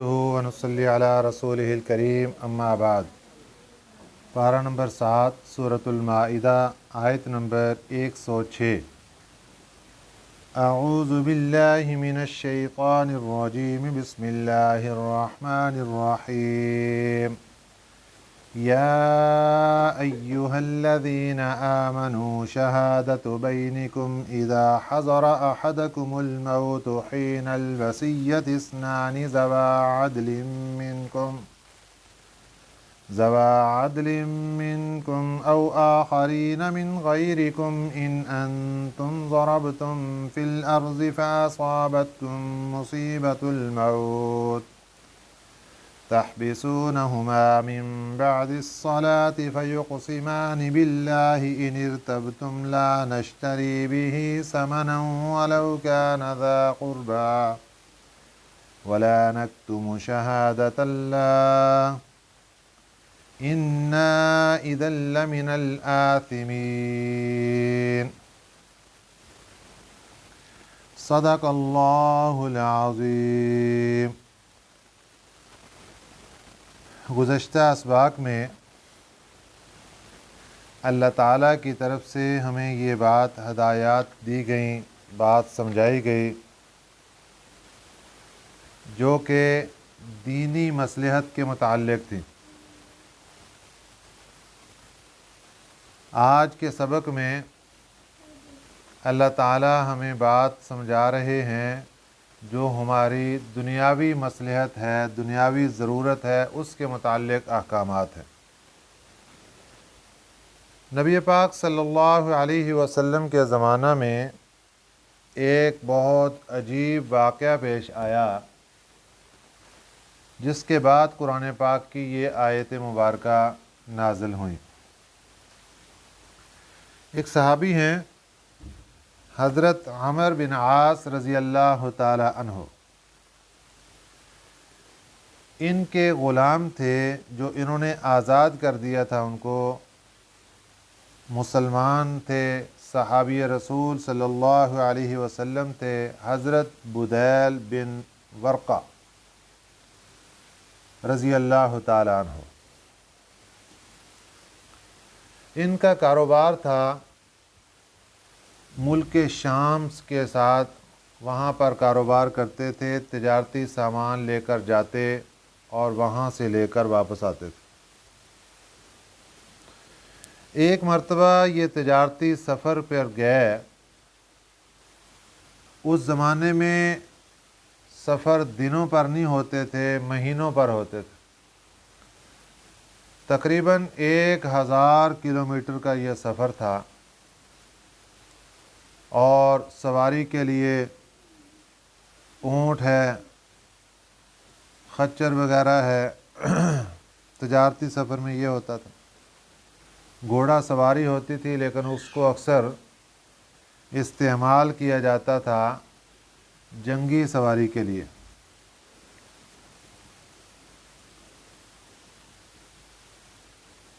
ونصلی علی رسولہ الکریم اما بعد۔ پارہ نمبر 7 سورۃ المائدہ آیت نمبر 106۔ اعوذ باللہ من الشیطان الرجیم بسم اللہ الرحمن الرحیم۔ یا ایہا الذین آمنوا شہادۃ بینکم اذا حضر احدکم الموت حین الوصیۃ اثنان ذوا عدل منکم او آخرین من غیرکم ان انتم ضربتم فی الارض فاصابتکم مصیبۃ الموت تحبسونهما من بعد الصلاة فيقسمان بالله إن ارتبتم لا نشتري به ثمنا ولو كان ذا قربى ولا نكتم شهادة الله إنا إذا لمن الآثمين۔ صدق اللہ العظیم۔ گزشتہ اسباق میں اللہ تعالیٰ کی طرف سے ہمیں یہ بات ہدایات دی گئیں، بات سمجھائی گئی جو کہ دینی مصلحت کے متعلق تھی۔ آج کے سبق میں اللہ تعالیٰ ہمیں بات سمجھا رہے ہیں جو ہماری دنیاوی مصلحت ہے، دنیاوی ضرورت ہے، اس کے متعلق احکامات ہیں۔ نبی پاک صلی اللہ علیہ وسلم کے زمانہ میں ایک بہت عجیب واقعہ پیش آیا جس کے بعد قرآن پاک کی یہ آیت مبارکہ نازل ہوئیں۔ ایک صحابی ہیں حضرت عمر بن عاص رضی اللہ تعالی عنہ۔ ان کے غلام تھے جو انہوں نے آزاد کر دیا تھا، ان کو مسلمان تھے، صحابی رسول صلی اللہ علیہ وسلم تھے، حضرت بدیل بن ورقہ رضی اللہ تعالی عنہ۔ ان کا کاروبار تھا ملک شام کے ساتھ، وہاں پر کاروبار کرتے تھے، تجارتی سامان لے کر جاتے اور وہاں سے لے کر واپس آتے تھے۔ ایک مرتبہ یہ تجارتی سفر پر گئے۔ اس زمانے میں سفر دنوں پر نہیں ہوتے تھے، مہینوں پر ہوتے تھے۔ تقریباً 1000 کلومیٹر کا یہ سفر تھا، اور سواری کے لیے اونٹ ہے، خچر وغیرہ ہے۔ تجارتی سفر میں یہ ہوتا تھا۔ گھوڑا سواری ہوتی تھی لیکن اس کو اکثر استعمال کیا جاتا تھا جنگی سواری کے لیے۔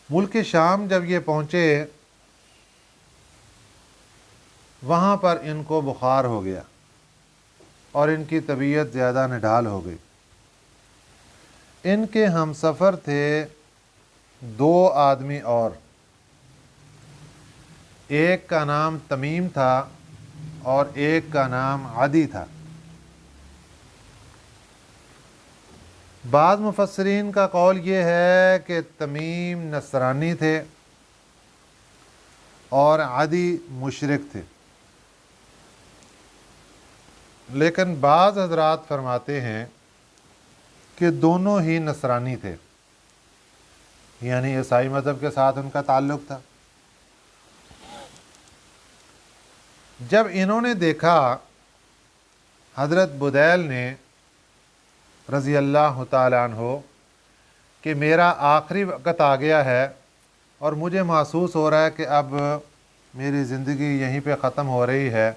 ملک شام جب یہ پہنچے، وہاں پر ان کو بخار ہو گیا اور ان کی طبیعت زیادہ نڈھال ہو گئی۔ ان کے ہم سفر تھے 2 آدمی، اور ایک کا نام تمیم تھا اور ایک کا نام عدی تھا۔ بعض مفسرین کا قول یہ ہے کہ تمیم نصرانی تھے اور عدی مشرک تھے، لیکن بعض حضرات فرماتے ہیں کہ دونوں ہی نصرانی تھے، یعنی عیسائی مذہب کے ساتھ ان کا تعلق تھا۔ جب انہوں نے دیکھا، حضرت بدیل نے رضی اللہ تعالیٰ عنہ، کہ میرا آخری وقت آ گیا ہے اور مجھے محسوس ہو رہا ہے کہ اب میری زندگی یہیں پہ ختم ہو رہی ہے،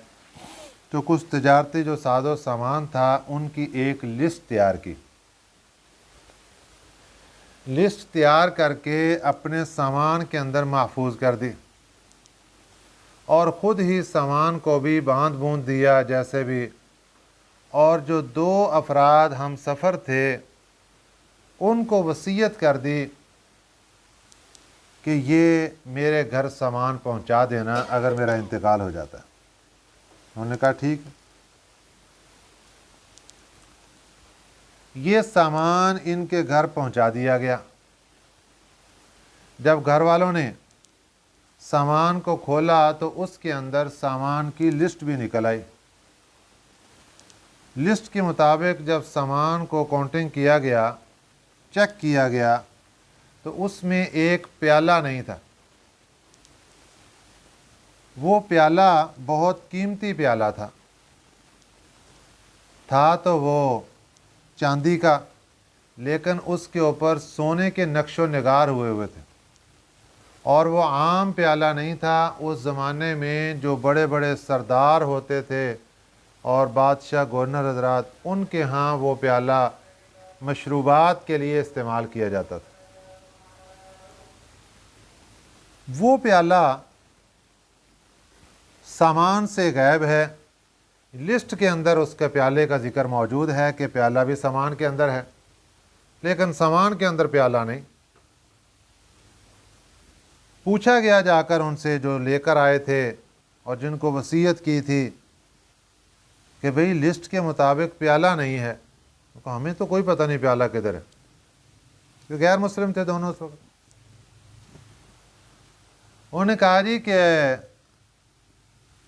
تو کچھ تجارتی جو ساز و سامان تھا ان کی ایک لسٹ تیار کی۔ لسٹ تیار کر کے اپنے سامان کے اندر محفوظ کر دی، اور خود ہی سامان کو بھی باندھ بوند دیا جیسے بھی، اور جو 2 افراد ہم سفر تھے ان کو وصیت کر دی کہ یہ میرے گھر سامان پہنچا دینا اگر میرا انتقال ہو جاتا ہے۔ انہوں نے کہا ٹھیک ہے۔ یہ سامان ان کے گھر پہنچا دیا گیا۔ جب گھر والوں نے سامان کو کھولا تو اس کے اندر سامان کی لسٹ بھی نکل آئی۔ لسٹ کے مطابق جب سامان کو کاؤنٹنگ کیا گیا، چیک کیا گیا، تو اس میں ایک پیالہ نہیں تھا۔ وہ پیالہ بہت قیمتی پیالہ تھا تو وہ چاندی کا، لیکن اس کے اوپر سونے کے نقش و نگار ہوئے تھے، اور وہ عام پیالہ نہیں تھا۔ اس زمانے میں جو بڑے بڑے سردار ہوتے تھے اور بادشاہ گورنر حضرات، ان کے ہاں وہ پیالہ مشروبات کے لیے استعمال کیا جاتا تھا۔ وہ پیالہ سامان سے غائب ہے۔ لسٹ کے اندر اس کے پیالے کا ذکر موجود ہے کہ پیالہ بھی سامان کے اندر ہے، لیکن سامان کے اندر پیالہ نہیں۔ پوچھا گیا جا کر ان سے جو لے کر آئے تھے اور جن کو وصیت کی تھی کہ بھئی لسٹ کے مطابق پیالہ نہیں ہے، تو ہمیں تو کوئی پتہ نہیں پیالہ کدھر ہے، کہ غیر مسلم تھے دونوں اس وقت۔ انہوں نے کہا جی کہ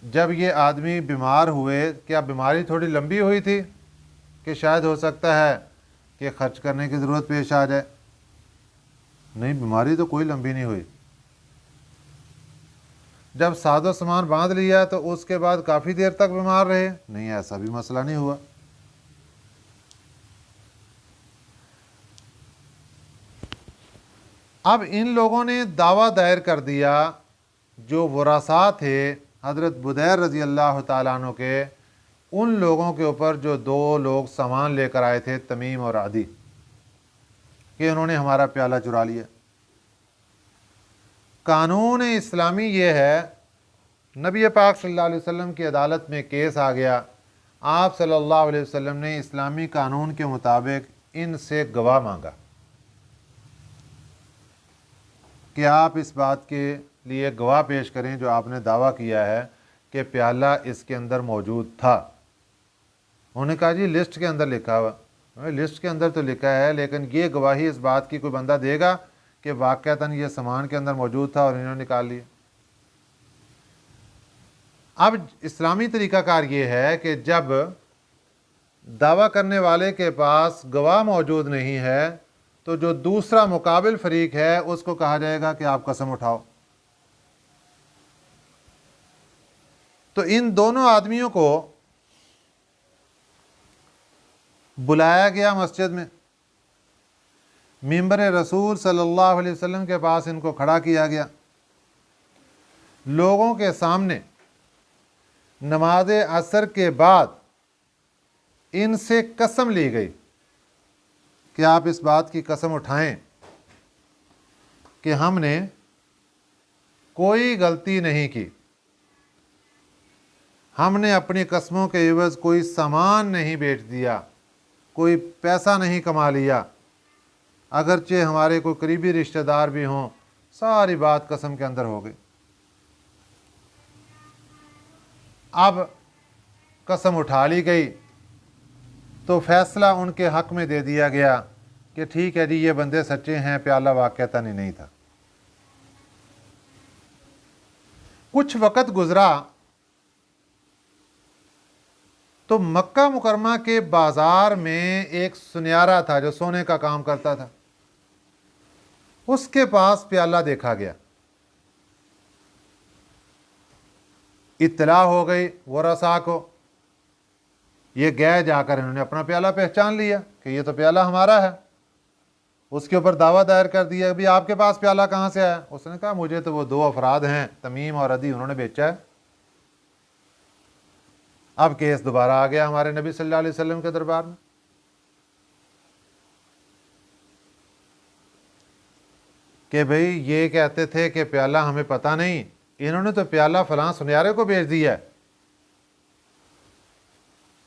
جب یہ آدمی بیمار ہوئے، کیا بیماری تھوڑی لمبی ہوئی تھی کہ شاید ہو سکتا ہے کہ خرچ کرنے کی ضرورت پیش آ جائے؟ نہیں، بیماری تو کوئی لمبی نہیں ہوئی۔ جب ساز و سامان باندھ لیا تو اس کے بعد کافی دیر تک بیمار رہے؟ نہیں، ایسا بھی مسئلہ نہیں ہوا۔ اب ان لوگوں نے دعویٰ دائر کر دیا، جو ورثاء تھے حضرت بدیر رضی اللہ تعالیٰ عنہ کے، ان لوگوں کے اوپر جو دو لوگ سامان لے کر آئے تھے، تمیم اور عدی، کہ انہوں نے ہمارا پیالہ چرا لیا۔ قانون اسلامی یہ ہے، نبی پاک صلی اللہ علیہ وسلم کی عدالت میں کیس آ گیا، آپ صلی اللہ علیہ وسلم نے اسلامی قانون کے مطابق ان سے گواہ مانگا کہ آپ اس بات کے لیے گواہ پیش کریں جو آپ نے دعویٰ کیا ہے کہ پیالہ اس کے اندر موجود تھا۔ انہوں نے کہا جی لسٹ کے اندر لکھا ہوا، لسٹ کے اندر تو لکھا ہے، لیکن یہ گواہی اس بات کی کوئی بندہ دے گا کہ واقعتاً یہ سامان کے اندر موجود تھا اور انہوں نے نکال لیا۔ اب اسلامی طریقہ کار یہ ہے کہ جب دعویٰ کرنے والے کے پاس گواہ موجود نہیں ہے تو جو دوسرا مقابل فریق ہے اس کو کہا جائے گا کہ آپ قسم اٹھاؤ۔ تو ان دونوں آدمیوں کو بلایا گیا مسجد میں، ممبر رسول صلی اللہ علیہ وسلم کے پاس ان کو کھڑا کیا گیا، لوگوں کے سامنے نماز عصر کے بعد ان سے قسم لی گئی کہ آپ اس بات کی قسم اٹھائیں کہ ہم نے کوئی غلطی نہیں کی، ہم نے اپنی قسموں کے عوض کوئی سامان نہیں بیچ دیا، کوئی پیسہ نہیں کما لیا، اگرچہ ہمارے کوئی قریبی رشتہ دار بھی ہوں، ساری بات قسم کے اندر ہو گئی۔ اب قسم اٹھا لی گئی تو فیصلہ ان کے حق میں دے دیا گیا کہ ٹھیک ہے جی، یہ بندے سچے ہیں، پیالہ واقعتاً ہی نہیں تھا۔ کچھ وقت گزرا تو مکہ مکرمہ کے بازار میں ایک سنیارا تھا جو سونے کا کام کرتا تھا، اس کے پاس پیالہ دیکھا گیا۔ اطلاع ہو گئی ورثاء کو، یہ گئے، جا کر انہوں نے اپنا پیالہ پہچان لیا کہ یہ تو پیالہ ہمارا ہے۔ اس کے اوپر دعویٰ دائر کر دیا بھی آپ کے پاس پیالہ کہاں سے آیا؟ اس نے کہا مجھے تو وہ دو افراد ہیں، تمیم اور عدی، انہوں نے بیچا ہے۔ اب کیس دوبارہ آ گیا ہمارے نبی صلی اللہ علیہ وسلم کے دربار میں۔ کہ بھئی یہ کہتے تھے کہ پیالہ ہمیں پتہ نہیں، انہوں نے تو پیالہ فلاں سنیارے کو بیچ دیا ہے۔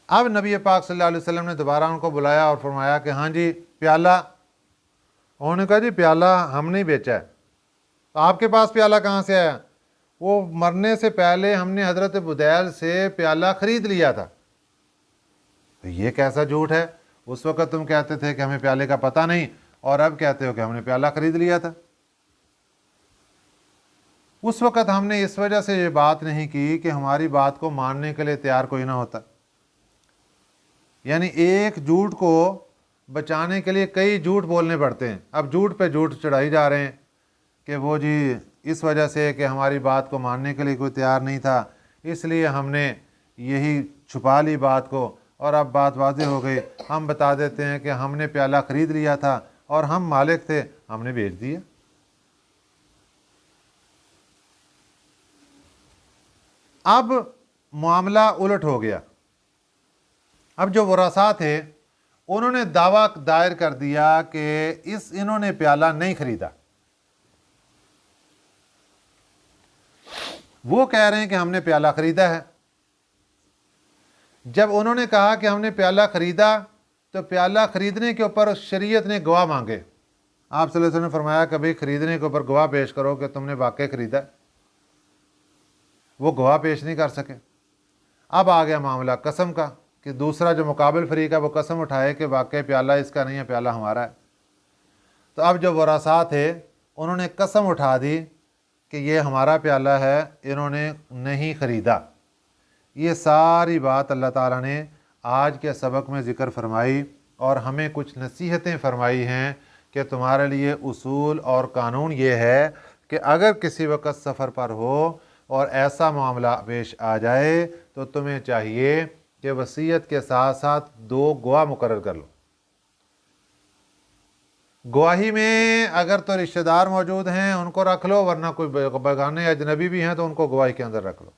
اب نبی پاک صلی اللہ علیہ وسلم نے دوبارہ ان کو بلایا اور فرمایا کہ ہاں جی، پیالہ उन्होंने कहा जी प्याला हमने ही बेचा है। तो आपके पास प्याला कहाँ से आया? वो मरने से पहले हमने हज़रत बुदैल से प्याला ख़रीद लिया था। तो ये कैसा झूठ है? उस वक़्त तुम कहते थे कि हमें प्याले का पता नहीं, और अब कहते हो कि हमने प्याला ख़रीद लिया था। उस वक़्त हमने इस वजह से ये बात नहीं की कि हमारी बात को मानने के लिए तैयार कोई ना होता। यानी एक झूठ को बचाने के लिए कई झूठ बोलने पड़ते हैं। अब झूठ पे झूठ चढ़ाई जा रहे हैं कि वो जी इस वजह से कि हमारी बात को मानने के लिए कोई तैयार नहीं था, इसलिए हमने यही छुपा ली बात को, और अब बात वाज़ेह हो गई। हम बता देते हैं कि हमने प्याला ख़रीद लिया था और हम मालिक थे, हमने बेच दिया। अब मामला उलट हो गया। अब जो वरासा थे उन्होंने दावा दायर कर दिया कि इन्होंने प्याला नहीं खरीदा। वो कह रहे हैं कि हमने प्याला खरीदा है। जब उन्होंने कहा कि हमने प्याला खरीदा, तो प्याला खरीदने के ऊपर शरीयत ने गवाह मांगे। आप सल्लल्लाहु अलैहि वसल्लम ने फरमाया कभी खरीदने के ऊपर गवाह पेश करो कि तुमने वाकई खरीदा। वो गवाह पेश नहीं कर सके। अब आ गया मामला कसम का कि दूसरा जो मुकाबिल फरीक है वो कसम उठाए कि वाकई प्याला इसका नहीं है, प्याला हमारा है। तो अब जो वरासा थे उन्होंने कसम उठा दी कि ये हमारा प्याला है, इन्होंने नहीं ख़रीदा। ये सारी बात अल्लाह ताला ने आज के सबक में ज़िक्र फरमाई और हमें कुछ नसीहतें फरमाई हैं कि तुम्हारे लिए उसूल और कानून ये है कि अगर किसी वक्त सफ़र पर हो और ऐसा मामला पेश आ जाए तो तुम्हें चाहिए कि वसीयत के साथ साथ 2 गवाह मुकर्रर कर लो। गवाही में अगर तो रिश्तेदार मौजूद हैं उनको रख लो, वरना कोई बेगाने अजनबी भी हैं तो उनको गवाही के अंदर रख लो।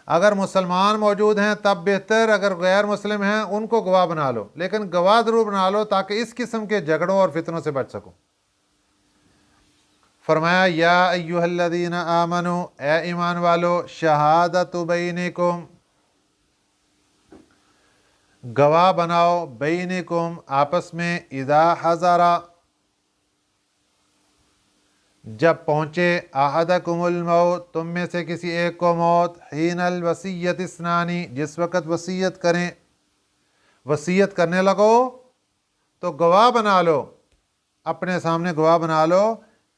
अगर मुसलमान मौजूद हैं तब बेहतर, अगर गैर मुस्लिम हैं उनको गवाह बना लो, लेकिन गवाह ज़रूर बना लो ताकि इस किस्म के झगड़ों और फितनों से बच सको। फरमाया या अय्युहल्लज़ीना आमनू, ए ईमान वालो, शहादतु बैनिकुम, गवाह बनाओ, बैनिकुम आपस में, इज़ा हज़रा जब पहुँचे, अहदकुमुल मौत तुम में से किसी एक को मौत, हीनल वसीयत इस्नानी जिस वक़्त वसीयत करें, वसीयत करने लगो तो गवाह बना लो, अपने सामने गवाह बना लो,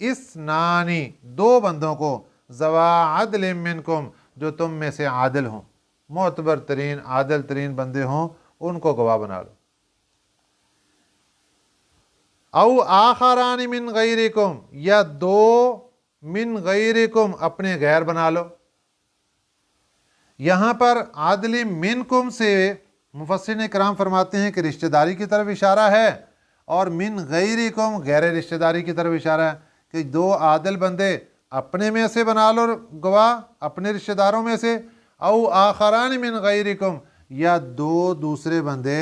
इस्नानी 2 बंदों को, ज़वा अदल मिनकुम जो तुम में से आदिल हों, मोतबर तरीन आदिल तरीन बंदे हों, उनको गवाह बना लो। औ आखरानी मिन गैरिकुम या 2 मिन गैरिकुम अपने गैर बना लो। यहाँ पर आदली मिनकुम से मुफस्सिरीन इकराम फरमाते हैं कि रिश्तेदारी की तरफ इशारा है, और मिन गैरिकुम गैर रिश्तेदारी की तरफ इशारा है कि 2 आदिल बंदे अपने में से बना लो गवाह, अपने रिश्तेदारों में से, औ आखरानी मिन गैरिकुम या 2 दूसरे बंदे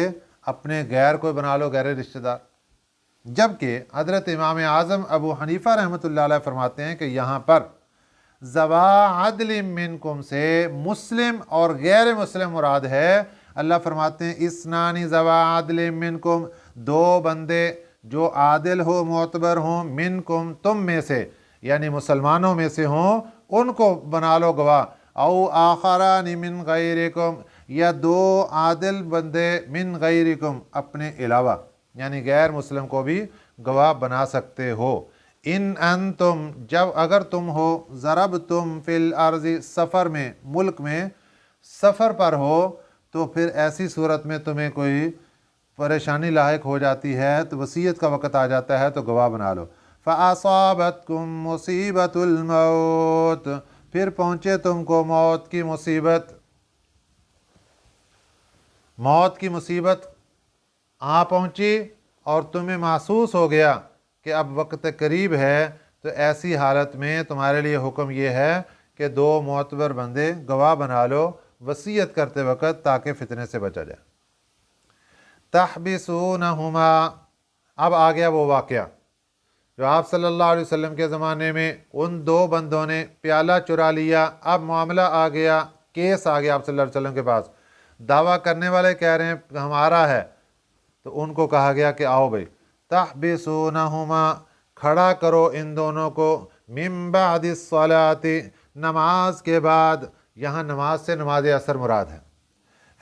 अपने गैर को बना लो, गैर रिश्तेदार। जबकि हज़रत इमाम आज़म अबू हनीफ़ा रहमतुल्लाह अलैह फरमाते हैं कि यहाँ पर ज़वा अदल मिनकुम से मुस्लिम और गैर मुस्लिम मुराद है। अल्लाह फरमाते हैं इस्नानी ज़वा अदल मिनकुम 2 बंदे जो आदिल हो, मोतबर हों, मिनकुम तुम में से यानी मुसलमानों में से हों, उनको बना लो गवाह। औ आखरानी मिन गैरिकुम या 2 आदिल बंदे मिन गैरिकुम अपने अलावा यानी गैर मुस्लिम को भी गवाह बना सकते हो। इन अंतुम जब अगर तुम हो, ज़रब तुम फिल अर्ज़ी सफ़र में, मुल्क में सफ़र पर हो, तो फिर ऐसी सूरत में तुम्हें कोई परेशानी लायक हो जाती है तो वसीयत का वक़्त आ जाता है तो गवाह बना लो। फ़असाबतकुम मुसीबतुल मौत फिर पहुँचे तुमको मौत की मुसीबत, मौत की मुसीबत आ पहुँची और तुम्हें महसूस हो गया कि अब वक्त करीब है, तो ऐसी हालत में तुम्हारे लिए हुक्म ये है कि 2 मोतबर बंदे गवाह बना लो वसीयत करते वक्त ताकि फितने से बचा जाए। तहबिसूनहुमा अब आ गया वो वाक़या जो आप सल्लल्लाहु अलैहि वसल्लम के ज़माने में उन 2 बंदों ने प्याला चुरा लिया। अब मामला आ गया, केस आ गया आप सल्लल्लाहु अलैहि वसल्लम के पास। दावा करने वाले कह रहे हैं हमारा है, तो उनको कहा गया कि आओ भाई तहबिसूनहुमा, खड़ा करो इन दोनों को, मिन बादिस सलाति, नमाज के बाद। यहाँ नमाज से नमाज असर मुराद है।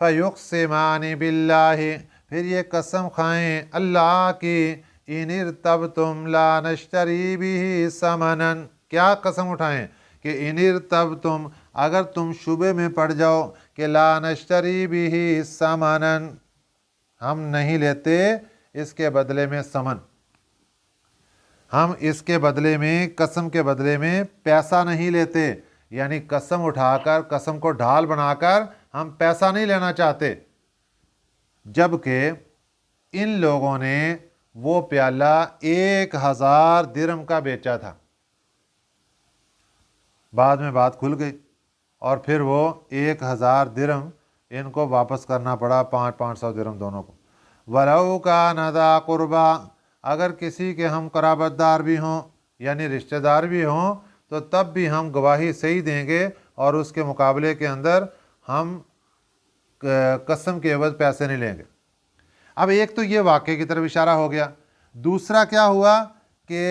फ़युक़सिमानि बिल्लाहि, फिर ये कसम खाएँ अल्लाह की, इनिर्तबतुम ला नश्तरी बिही समनन, क्या कसम उठाएं कि इनिर्तबतुम, अगर तुम शुबे में पड़ जाओ कि ला नश्तरी बिही समनन, हम नहीं लेते इसके बदले में समन, हम इसके बदले में, कसम के बदले में पैसा नहीं लेते। यानी कसम उठाकर, कसम को ढाल बनाकर हम पैसा नहीं लेना चाहते। जबकि इन लोगों ने वो प्याला 1000 दिरहम का बेचा था। बाद में बात खुल गई और फिर वो 1000 दिरहम इनको वापस करना पड़ा, 500 दिरहम दोनों को। वलौ का नदा कुर्बा, अगर किसी के हम कराबतदार भी हों यानी रिश्तेदार भी हों तो तब भी हम गवाही सही देंगे और उसके मुकाबले के अंदर हम कसम के एवज पैसे नहीं लेंगे। अब एक तो ये वाक़े की तरफ इशारा हो गया, दूसरा क्या हुआ कि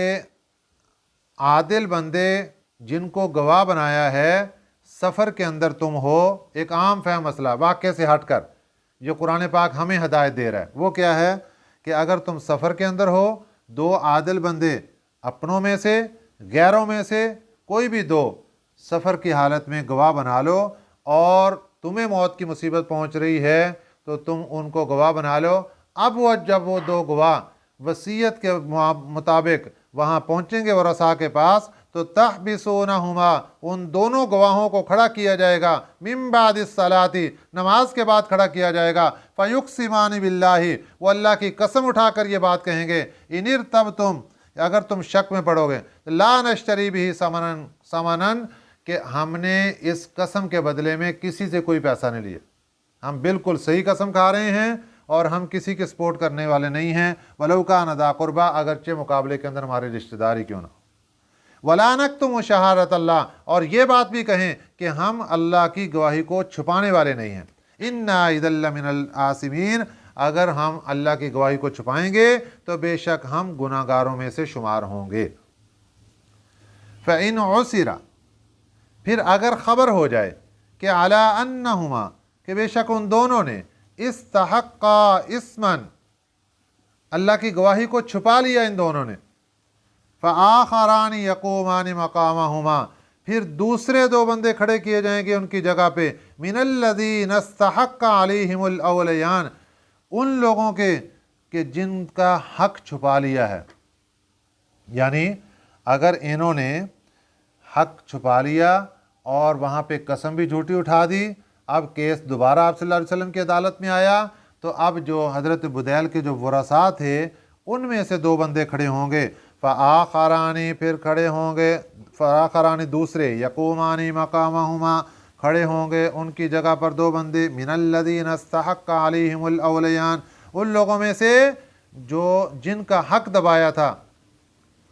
आदिल बंदे जिनको गवाह बनाया है, सफ़र के अंदर तुम हो, एक आम फहम मसला वाक़े से हटकर जो कुरान पाक हमें हदायत दे रहा है वो क्या है कि अगर तुम सफ़र के अंदर हो, दो आदिल बंदे अपनों में से गैरों में से कोई भी दो सफ़र की हालत में गवाह बना लो और तुम्हें मौत की मुसीबत पहुंच रही है तो तुम उनको गवाह बना लो। अब वो जब वो दो गवाह वसीयत के मुताबिक वहाँ पहुँचेंगे वरसा के पास तो तहबिसूनहुमा, उन दोनों गवाहों को खड़ा किया जाएगा, मिन बादिस सलाति, नमाज के बाद खड़ा किया जाएगा। फ़युक़सिमानि बिल्लाहि, वो अल्लाह की कसम उठाकर ये बात कहेंगे, इनिर्तबतुम, अगर तुम शक में पड़ोगे, ला नश्तरी बिही समनन, समनन कि हमने इस कसम के बदले में किसी से कोई पैसा नहीं लिया, हम बिल्कुल सही कसम खा रहे हैं और हम किसी के सपोर्ट करने वाले नहीं हैं। वलौ कान ज़ा क़ुरबा, अगरचे मुकाबले के अंदर हमारे रिश्तेदार ही क्यों ना। वला नक्तुमु शहादत अल्लाह, और ये बात भी कहें कि हम अल्लाह की गवाही को छुपाने वाले नहीं हैं। इन्ना इज़ल लमिनल आसिमीन, अगर हम अल्लाह की गवाही को छुपाएंगे तो बेशक हम गुनाहगारों में से शुमार होंगे। फ़इन उसिरा, फिर अगर ख़बर हो जाए कि अला अन्नहुमा, कि बेशक उन दोनों ने इस्तहक्का इस्मन, अल्लाह की गवाही को छुपा लिया इन दोनों ने, फ़आख़रानि यक़ूमानि मक़ामहुमा, फिर दूसरे दो बंदे खड़े किए जाएंगे उनकी जगह पे, मिनल्लज़ीना इस्तहक्का अलैहिमुल अवलियान, उन लोगों के जिनका हक छुपा लिया है। यानी अगर इन्होंने हक छुपा लिया और वहाँ पे कसम भी झूठी उठा दी, अब केस दोबारा आप सल्लल्लाहु अलैहि वसल्लम की अदालत में आया तो अब जो हज़रत बुदैल के जो वरसा थे उनमें से दो बंदे खड़े होंगे, फ़आख़रानि, फिर खड़े होंगे, फ़आख़रानि दूसरे, यक़ूमानि मक़ामहुमा, खड़े होंगे उनकी जगह पर दो बंदे, मिनल्लज़ीना इस्तहक्का अलैहिमुल अवलियान, उन लोगों में से जो जिनका हक दबाया था,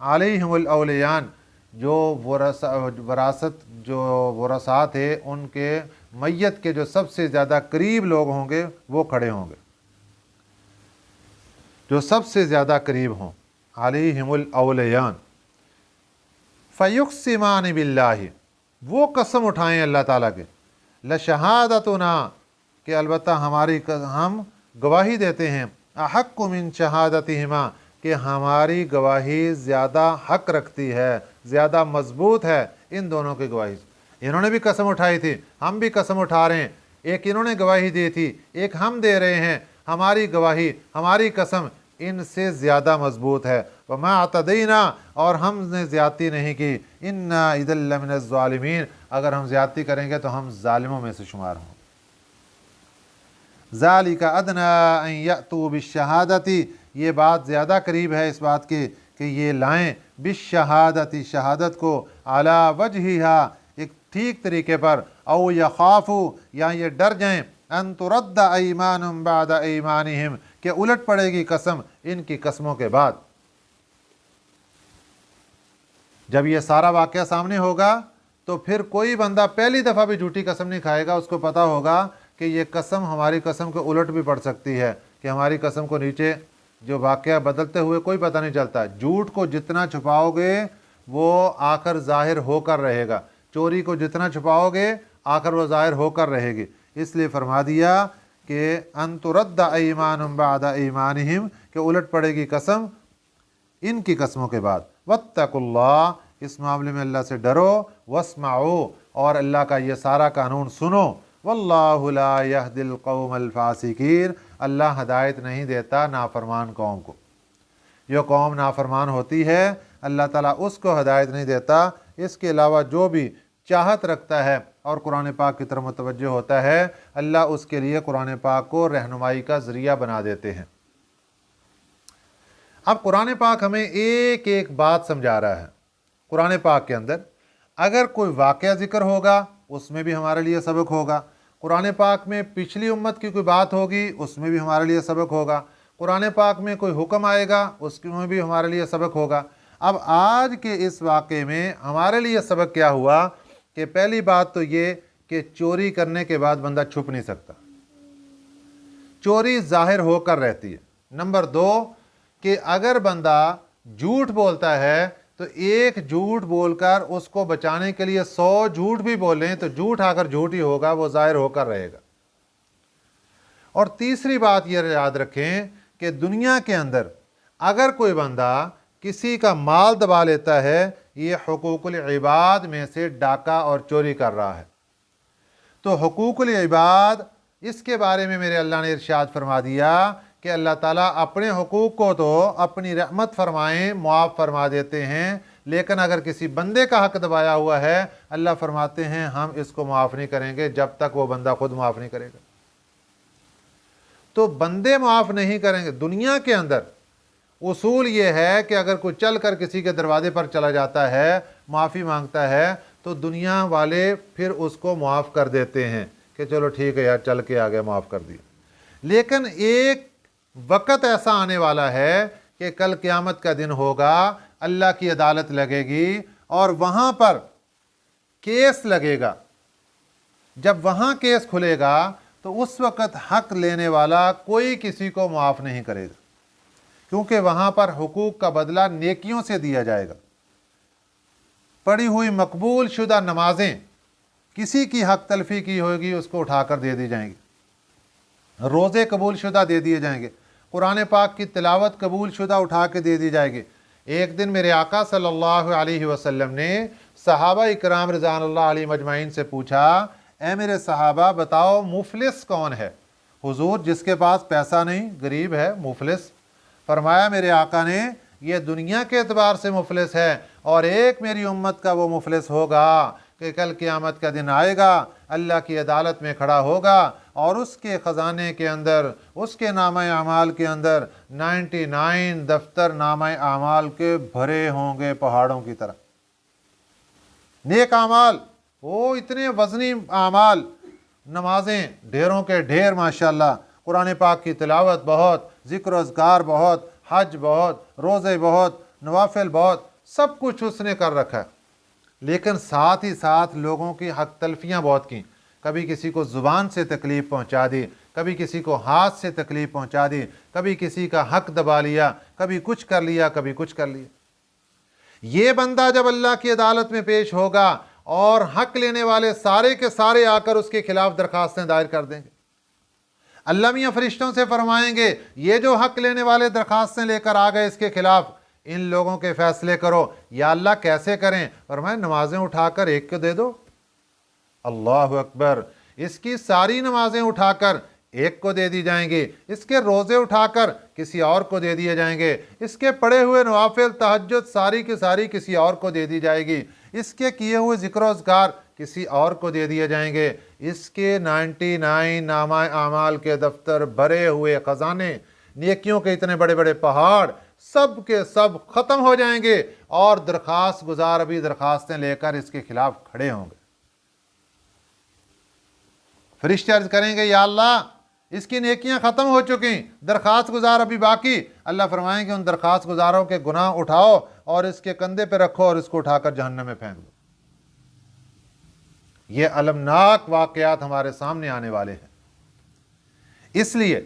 अलैहिमुल अवलियान, जो वरासत जो वरसा थे उनके मैयत के जो सबसे ज़्यादा करीब लोग होंगे वो खड़े होंगे, जो सबसे ज़्यादा करीब हों, अलैहिमुल अवलियान। फ़युक़सिमानि बिल्लाहि, वो कसम उठाएँ अल्लाह ताला के, लशहादतुना, कि अलबत्ता हमारी हम गवाही देते हैं, अहक्कु मिन शहादतिहिमा, कि हमारी गवाही ज़्यादा हक रखती है, ज़्यादा मजबूत है इन दोनों की गवाही। इन्होंने भी कसम उठाई थी, हम भी कसम उठा रहे हैं, एक इन्होंने गवाही दी थी, एक हम दे रहे हैं, हमारी गवाही, हमारी कसम इनसे ज़्यादा मजबूत है। वमा अतदीना, और हमने ज़्यादती नहीं की, इन्ना इज़ल लमिनज़ ज़ालिमीन, अगर हम ज़्यादती करेंगे तो हम ज़ालिमों में से शुमार हों। ज़ालिका अदना अन यअतू बिश्शहादती, ये बात ज़्यादा करीब है इस बात के कि ये लाएं बिश्शहादती, शहादत को, अला वजहिहा, एक ठीक तरीके पर, औ यख़ाफ़ू, या ये डर जाएं, अन तुरद्द ऐमानुम बाद ऐमानिहिम, कि उलट पड़ेगी कसम इनकी कसमों के बाद। जब ये सारा वाक़या सामने होगा तो फिर कोई बंदा पहली दफ़ा भी झूठी कसम नहीं खाएगा, उसको पता होगा कि ये कसम हमारी कसम के उलट भी पड़ सकती है, कि हमारी कसम को नीचे जो वाक़या बदलते हुए कोई पता नहीं चलता। झूठ को जितना छुपाओगे वो आकर ज़ाहिर होकर रहेगा, चोरी को जितना छुपाओगे आकर वो ज़ाहिर होकर रहेगी। इसलिए फरमा दिया कि अन तुरद्द ऐमानुम बअद ऐमानिहिम, कि उलट पड़ेगी कसम इनकी कस्मों के बाद। वत्तकुल्लाह, इस मामले में अल्लाह से डरो। वस्माओ, और अल्लाह का ये सारा कानून सुनो। वल्लाहु ला यहदिल कौमल फासिकीन, अल्लाह हदायत नहीं देता नाफरमान कौम को। जो कौम नाफरमान होती है अल्लाह ताला उसको हदायत नहीं देता। इसके अलावा जो भी चाहत रखता है और कुरान पाक की तरफ मुतवज्जो होता है, अल्लाह उसके लिए कुरान पाक को रहनुमाई का ज़रिया बना देते हैं। अब कुरान पाक हमें एक एक बात समझा रहा है। कुरान पाक के अंदर अगर कोई वाक़या ज़िक्र होगा उसमें भी हमारे लिए सबक होगा। कुरान पाक में पिछली उम्मत की कोई बात होगी उसमें भी हमारे लिए सबक होगा। कुरान पाक में कोई हुक्म आएगा उसमें भी हमारे लिए सबक होगा। अब आज के इस वाक़े में हमारे लिए सबक क्या हुआ कि पहली बात तो ये कि चोरी करने के बाद बंदा छुप नहीं सकता, चोरी ज़ाहिर होकर रहती है। नंबर 2 कि अगर बंदा झूठ बोलता है तो एक झूठ बोलकर उसको बचाने के लिए 100 झूठ भी बोलें तो झूठ आकर झूठ ही होगा, वो ज़ाहिर होकर रहेगा। और तीसरी बात ये याद रखें कि दुनिया के अंदर अगर कोई बंदा किसी का माल दबा लेता है, ये हुकूकुल इबाद में से डाका और चोरी कर रहा है। तो हुकूकुल इबाद, इसके बारे में मेरे अल्लाह ने इरशाद फरमा दिया कि अल्लाह ताला अपने हुकूक को तो अपनी रहमत फरमाएं मुआफ़ फरमा देते हैं, लेकिन अगर किसी बंदे का हक दबाया हुआ है अल्लाह फरमाते हैं हम इसको माफ़ नहीं करेंगे जब तक वो बंदा खुद माफ़ नहीं करेगा। तो बंदे माफ़ नहीं करेंगे। दुनिया के अंदर उसूल ये है कि अगर कोई चल कर किसी के दरवाजे पर चला जाता है, माफ़ी मांगता है, तो दुनिया वाले फिर उसको माफ़ कर देते हैं कि चलो ठीक है यार, चल के आ गया, माफ़ कर दिया। लेकिन एक वक़्त ऐसा आने वाला है कि कल क़यामत का दिन होगा, अल्लाह की अदालत लगेगी और वहाँ पर केस लगेगा। जब वहाँ केस खुलेगा तो उस वक़्त हक लेने वाला कोई किसी को माफ़ नहीं करेगा, क्योंकि वहाँ पर हुकूक का बदला नेकियों से दिया जाएगा। पढ़ी हुई मकबूल शुदा नमाजें किसी की हक तलफी की होगी उसको उठाकर दे दी जाएंगी, रोज़े कबूल शुदा दे दिए जाएंगे, कुरान पाक की तिलावत कबूल शुदा उठा के दे दी जाएगी। एक दिन मेरे आका सल्लल्लाहु अलैहि वसल्लम ने सहाबा इकराम रिज़वानुल्लाह अलैहिम अजमाइन से पूछा, ए मेरे सहाबा बताओ मुफलिस कौन है? हुजूर जिसके पास पैसा नहीं, गरीब है, मुफलिस। फरमाया मेरे आका ने ये दुनिया के एतबार से मुफलिस है, और एक मेरी उम्मत का वो मुफलिस होगा कि कल क़यामत का दिन आएगा, अल्लाह की अदालत में खड़ा होगा और उसके ख़जाने के अंदर, उसके नामा अमाल के अंदर 99 दफ्तर नामा अमाल के भरे होंगे पहाड़ों की तरह। नेक अमाल, वो इतने वज़नी अमाल, नमाजें ढेरों के ढेर माशाल्लाह, कुरान पाक की तिलावत बहुत, ज़िक्र अज़कार बहुत, हज बहुत, रोज़े बहुत, नवाफिल बहुत, सब कुछ उसने कर रखा है। लेकिन साथ ही साथ लोगों की हक तलफियाँ बहुत की। कभी किसी को ज़ुबान से तकलीफ़ पहुँचा दी, कभी किसी को हाथ से तकलीफ़ पहुँचा दी, कभी किसी का हक दबा लिया, कभी कुछ कर लिया, कभी कुछ कर लिया। ये बंदा जब अल्लाह की अदालत में पेश होगा और हक लेने वाले सारे के सारे आकर उसके खिलाफ दरखास्तें दायर कर देंगे। अल्लाह मियाँ फरिश्तों से फरमाएंगे ये जो हक लेने वाले दरखास्तें लेकर आ गए इसके खिलाफ, इन लोगों के फैसले करो। या अल्लाह कैसे करें? फरमाए नमाजें उठाकर एक को दे दो। अल्लाह अकबर। इसकी सारी नमाजें उठाकर एक को दे दी जाएंगी, इसके रोज़े उठाकर किसी और को दे दिए जाएंगे, इसके पढ़े हुए नवाफिल तहज्जुद सारी की सारी किसी और को दे दी जाएगी, इसके किए हुए ज़िक्र अज़कार किसी और को दे दिए जाएंगे, इसके 99 नामा आमाल के दफ्तर भरे हुए ख़जाने, नेकियों के इतने बड़े बड़े पहाड़ सब के सब ख़त्म हो जाएंगे और दरख्वास्त गुजार अभी दरख्वास्तें लेकर इसके खिलाफ खड़े होंगे। फरिश्ते अर्ज़ करेंगे या अल्लाह इसकी नेकियां ख़त्म हो चुकी, दरख्वास्त गुजार अभी बाकी। अल्लाह फरमाएंगे उन दरख्वास्त गुजारों के गुनाह उठाओ और इसके कंधे पे रखो और इसको उठाकर जहन्नम में फेंक दो। ये अलमनाक वाक़यात हमारे सामने आने वाले हैं। इसलिए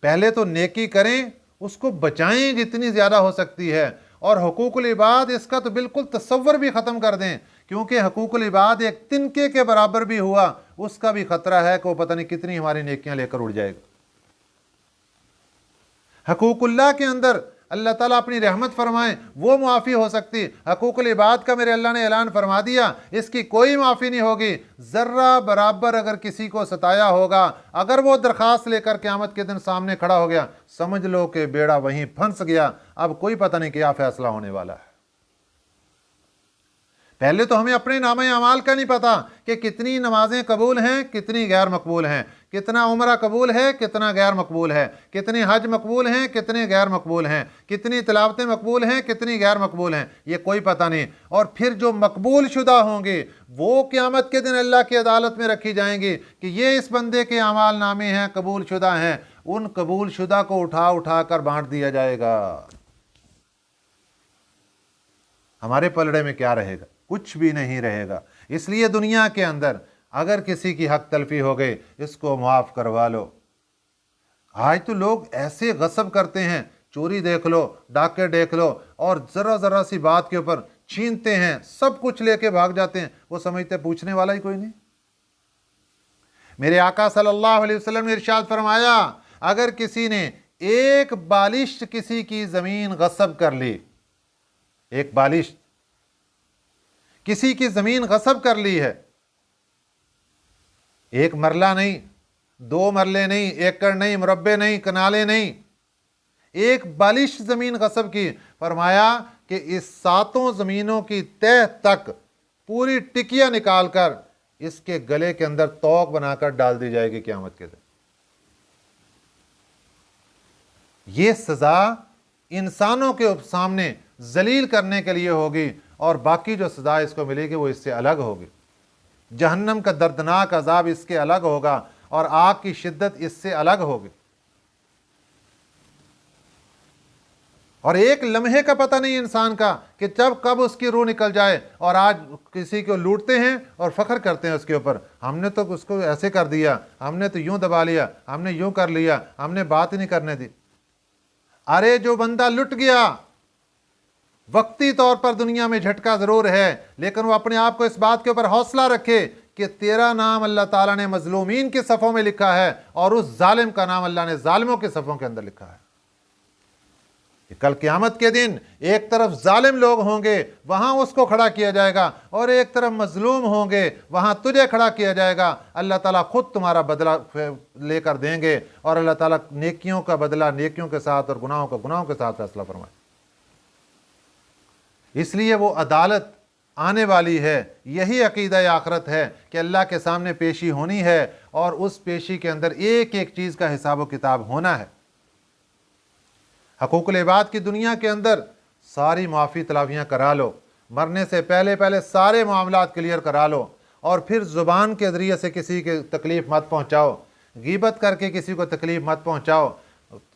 पहले तो नेकी करें, اس کو بچائیں جتنی زیادہ ہو سکتی ہے، اور حقوق العباد اس کا تو بالکل تصور بھی ختم کر دیں، کیونکہ حقوق العباد ایک تنکے کے برابر بھی ہوا اس کا بھی خطرہ ہے کہ وہ پتہ نہیں کتنی ہماری نیکیاں لے کر اڑ جائے گا۔ حقوق اللہ کے اندر اللہ تعالیٰ اپنی رحمت فرمائیں وہ معافی ہو سکتی، حقوق العباد کا میرے اللہ نے اعلان فرما دیا اس کی کوئی معافی نہیں ہوگی۔ ذرہ برابر اگر کسی کو ستایا ہوگا، اگر وہ درخواست لے کر قیامت کے دن سامنے کھڑا ہو گیا، سمجھ لو کہ بیڑا وہیں پھنس گیا، اب کوئی پتہ نہیں کیا فیصلہ ہونے والا ہے۔ پہلے تو ہمیں اپنے نامہ اعمال کا نہیں پتا کہ کتنی نمازیں قبول ہیں کتنی غیر مقبول ہیں، کتنا عمرہ قبول ہے کتنا غیر مقبول ہے، کتنے حج مقبول ہیں کتنے غیر مقبول ہیں، کتنی تلاوتیں مقبول ہیں کتنی غیر مقبول ہیں، یہ کوئی پتہ نہیں۔ اور پھر جو مقبول شدہ ہوں گے وہ قیامت کے دن اللہ کی عدالت میں رکھی جائیں گی کہ یہ اس بندے کے اعمال نامے ہیں قبول شدہ ہیں، ان قبول شدہ کو اٹھا اٹھا کر بانٹ دیا جائے گا۔ ہمارے پلڑے میں کیا رہے گا؟ کچھ بھی نہیں رہے گا۔ اس لیے دنیا کے اندر اگر کسی کی حق تلفی ہو گئی اس کو معاف کروا لو۔ آج تو لوگ ایسے غصب کرتے ہیں، چوری دیکھ لو، ڈاکے دیکھ لو، اور ذرا ذرا سی بات کے اوپر چھینتے ہیں، سب کچھ لے کے بھاگ جاتے ہیں، وہ سمجھتے پوچھنے والا ہی کوئی نہیں۔ میرے آقا صلی اللہ علیہ وسلم نے ارشاد فرمایا اگر کسی نے ایک بالشت کسی کی زمین غصب کر لی، ایک بالشت کسی کی زمین غصب کر لی ہے، ایک مرلہ نہیں، دو مرلے نہیں، ایکڑ نہیں، مربع نہیں، کنالے نہیں، ایک بالشت زمین غصب کی، فرمایا کہ اس 7 زمینوں کی تہ تک پوری ٹکیا نکال کر اس کے گلے کے اندر توق بنا کر ڈال دی جائے گی قیامت کے دن۔ یہ سزا انسانوں کے سامنے ذلیل کرنے کے لیے ہوگی، اور باقی جو سزا اس کو ملے گی وہ اس سے الگ ہوگی۔ جہنم کا دردناک عذاب اس کے الگ ہوگا، اور آگ کی شدت اس سے الگ ہوگی۔ اور ایک لمحے کا پتہ نہیں انسان کا کہ جب کب اس کی روح نکل جائے۔ اور آج کسی کو لوٹتے ہیں اور فخر کرتے ہیں اس کے اوپر، ہم نے تو اس کو ایسے کر دیا، ہم نے تو یوں دبا لیا، ہم نے یوں کر لیا، ہم نے بات ہی نہیں کرنے دی۔ ارے جو بندہ لٹ گیا وقتی طور پر دنیا میں جھٹکا ضرور ہے، لیکن وہ اپنے آپ کو اس بات کے اوپر حوصلہ رکھے کہ تیرا نام اللہ تعالیٰ نے مظلومین کے صفوں میں لکھا ہے، اور اس ظالم کا نام اللہ نے ظالموں کے صفوں کے اندر لکھا ہے۔ کل قیامت کے دن ایک طرف ظالم لوگ ہوں گے، وہاں اس کو کھڑا کیا جائے گا، اور ایک طرف مظلوم ہوں گے، وہاں تجھے کھڑا کیا جائے گا۔ اللہ تعالیٰ خود تمہارا بدلہ لے کر دیں گے، اور اللہ تعالیٰ نیکیوں کا بدلہ نیکیوں کے ساتھ اور گناہوں کا گناہوں کے ساتھ فیصلہ فرمائے۔ اس لیے وہ عدالت آنے والی ہے، یہی عقیدہ آخرت ہے کہ اللہ کے سامنے پیشی ہونی ہے، اور اس پیشی کے اندر ایک ایک چیز کا حساب و کتاب ہونا ہے۔ حقوق العباد کی دنیا کے اندر ساری معافی تلافیاں کرا لو، مرنے سے پہلے سارے معاملات کلیئر کرا لو، اور پھر زبان کے ذریعے سے کسی کے تکلیف مت پہنچاؤ، غیبت کر کے کسی کو تکلیف مت پہنچاؤ،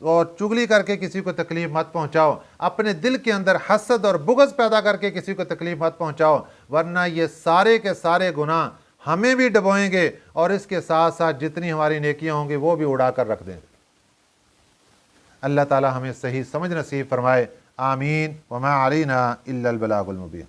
اور چگلی کر کے کسی کو تکلیف مت پہنچاؤ، اپنے دل کے اندر حسد اور بغض پیدا کر کے کسی کو تکلیف مت پہنچاؤ، ورنہ یہ سارے کے سارے گناہ ہمیں بھی ڈبوئیں گے، اور اس کے ساتھ ساتھ جتنی ہماری نیکیاں ہوں گی وہ بھی اڑا کر رکھ دیں گے۔ اللہ تعالی ہمیں صحیح سمجھ نصیب فرمائے، آمین۔ وما علینا الا البلاغ المبین۔